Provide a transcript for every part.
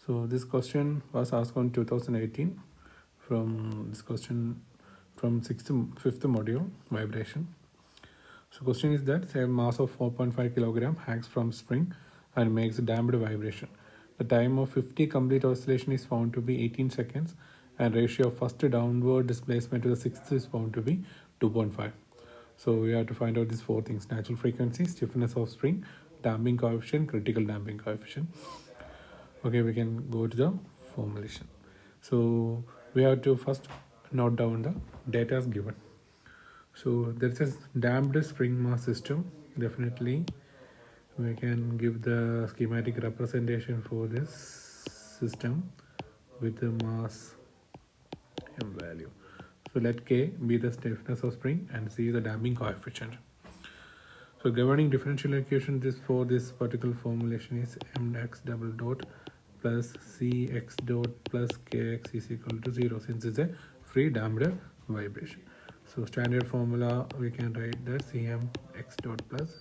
So this question was asked on 2018 from this question from fifth module, vibration. So question is that say a mass of 4.5 kilogram hangs from spring and makes damped vibration. The time of 50 complete oscillation is found to be 18 seconds and ratio of first downward displacement to the sixth is found to be 2.5. So we have to find out these four things: natural frequency, stiffness of spring, damping coefficient, critical damping coefficient. Okay, we can go to the formulation. So we have to first note down the data as given. So there is a damped spring mass system. Definitely we can give the schematic representation for this system with the mass m value. So let K be the stiffness of spring and C the damping coefficient. So governing differential equation for this particular formulation is mx double dot plus cx dot plus kx is equal to 0, since it's a free damped vibration. So standard formula we can write that Cm x dot plus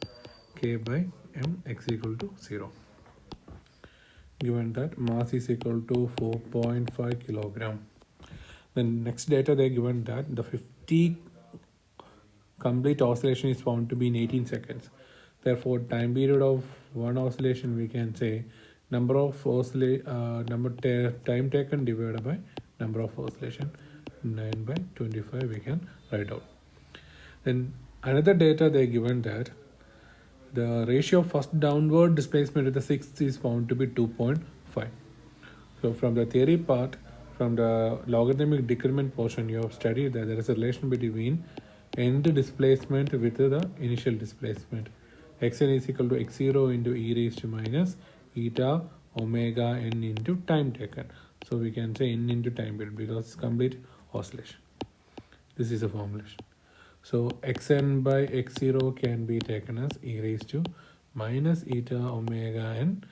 k by m x equal to 0. Given that mass is equal to 4.5 kilogram. Then next data they given that the 50 complete oscillation is found to be in 18 seconds. Therefore, time period of one oscillation we can say number of time taken divided by number of oscillation, 9 by 25 we can write out. Then another data they given that the ratio of first downward displacement to the sixth is found to be 2.5. So from the theory part, from the logarithmic decrement portion, you have studied that there is a relation between end displacement with the initial displacement. Xn is equal to x0 into e raised to minus eta omega n into time taken. So we can say n into time period because it's complete oscillation. This is a formulation. So xn by x0 can be taken as e raised to minus eta omega n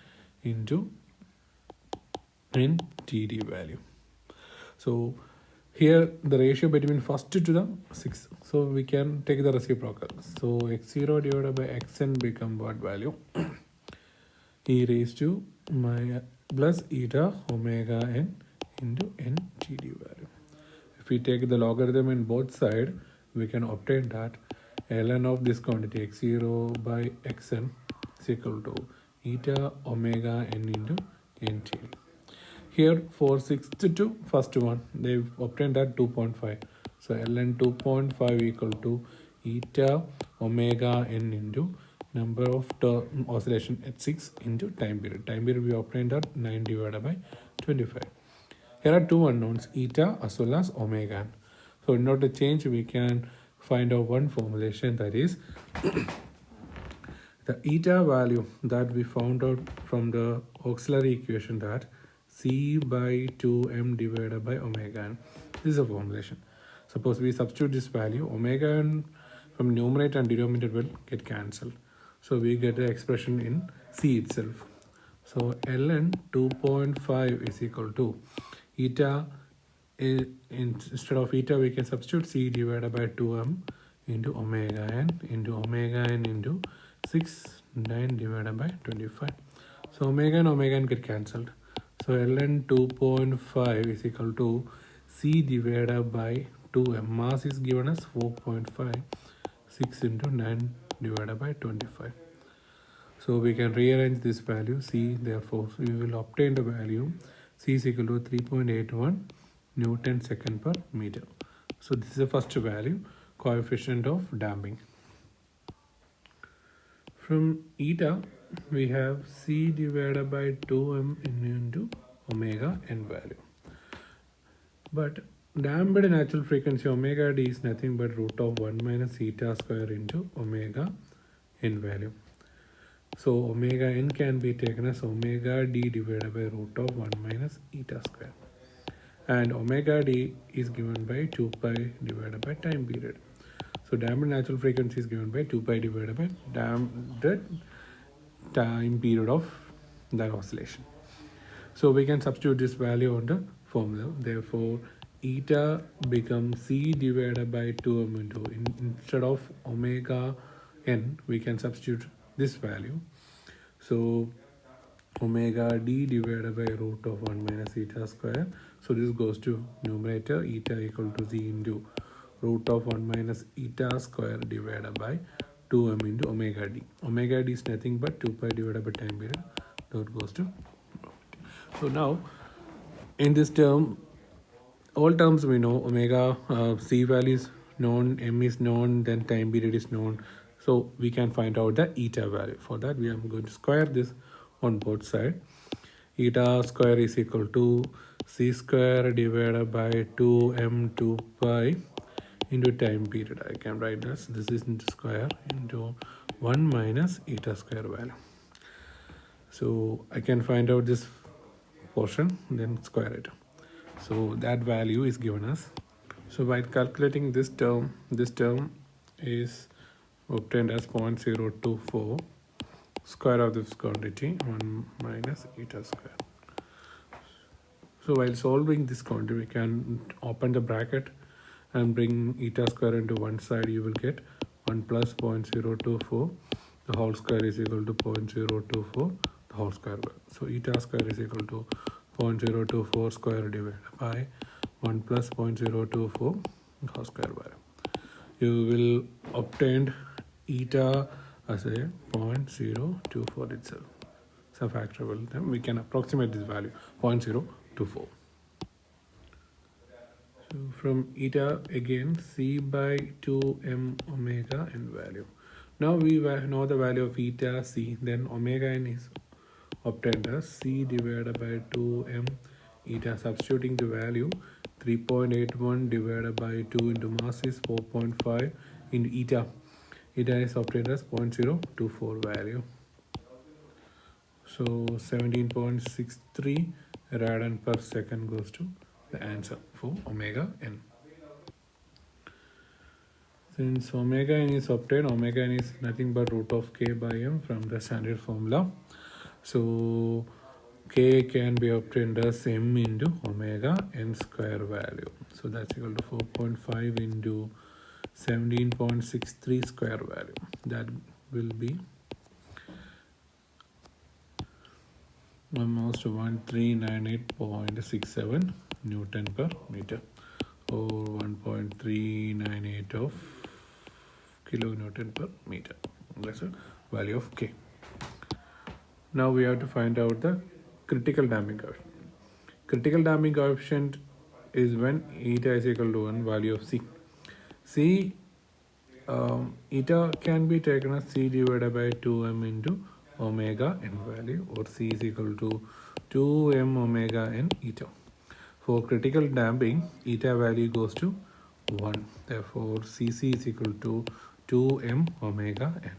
into n td value. So here the ratio between first to the sixth. So we can take the reciprocal. So x0 divided by xn become what value? E raised to my plus eta omega n into n td value. If we take the logarithm in both sides, we can obtain that ln of this quantity x0 by xn is equal to eta omega n into n td. Here for sixth to first one, they've obtained that 2.5. So ln 2.5 equal to eta omega n into number of oscillation at 6 into time period. Time period we obtained that 9 divided by 25. Here are two unknowns, eta as well as omega n. So in order to change, we can find out one formulation, that is the eta value that we found out from the auxiliary equation, that C by 2m divided by omega n. This is a formulation. Suppose we substitute this value, omega n from numerator and denominator will get cancelled. So we get the expression in C itself. So ln 2.5 is equal to eta, instead of eta we can substitute C divided by 2m into omega n into 6, 9 divided by 25. So omega n get cancelled. So ln 2.5 is equal to C divided by 2m. Mass is given as 4.5, 6 into 9 divided by 25. So we can rearrange this value C. Therefore, we will obtain the value C is equal to 3.81 Newton second per meter. So this is the first value, coefficient of damping. From eta, we have C divided by 2m into omega n value. But damped natural frequency omega d is nothing but root of 1 minus eta square into omega n value. So omega n can be taken as omega d divided by root of 1 minus eta square. And omega d is given by 2 pi divided by time period. So damped natural frequency is given by 2 pi divided by damped time period of that oscillation. So we can substitute this value on the formula. Therefore, eta becomes C divided by 2m into, instead of omega n, we can substitute this value. So omega d divided by root of 1 minus eta square. So this goes to numerator, eta equal to z into root of 1 minus eta square divided by 2m into omega d. Omega d is nothing but 2 pi divided by time period. That goes to. So now in this term, all terms we know, omega c value is known, m is known, then time period is known. So we can find out the eta value. For that we are going to square this on both sides. Eta square is equal to c square divided by 2m 2 pi into time period. I can write this is into square into 1 minus eta square value. So I can find out this portion, then square it. So that value is given us. So by calculating this term is obtained as 0.024 square of this quantity 1 minus eta square. So while solving this quantity, we can open the bracket and bring eta square into one side. You will get 1 plus 0.024. The whole square is equal to 0.024 the whole square. So eta square is equal to 0.024 square divided by 1 plus 0.024 whole square value. You will obtain eta as a 0.024 itself. So factorable, then we can approximate this value 0.024. So from eta again c by 2m omega n value. Now we know the value of eta c, then omega n is obtained as c divided by 2m eta. Substituting the value, 3.81 divided by 2 into mass is 4.5 into eta. Eta is obtained as 0.024 value. So 17.63 radon per second goes to the answer for omega n. Since omega n is obtained, omega n is nothing but root of k by m from the standard formula. So k can be obtained as m into omega n square value. So that's equal to 4.5 into 17.63 square value. That will be almost 1398.67 Newton per meter, or 1.398 of kilonewton per meter. That's the value of k. Now we have to find out the critical damping coefficient. Critical damping coefficient is when eta is equal to 1 value of c. Eta can be taken as c divided by 2m into omega n value, or c is equal to 2m omega n eta. For critical damping, eta value goes to 1. Therefore, cc is equal to 2m omega n.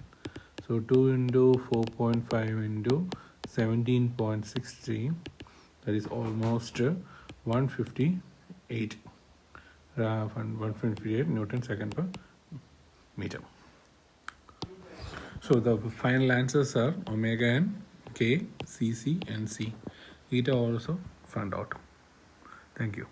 So 2 into 4.5 into 17.63, that is almost 158 Newton second per meter. So the final answers are omega n, k, cc and c. Eta also found out. Thank you.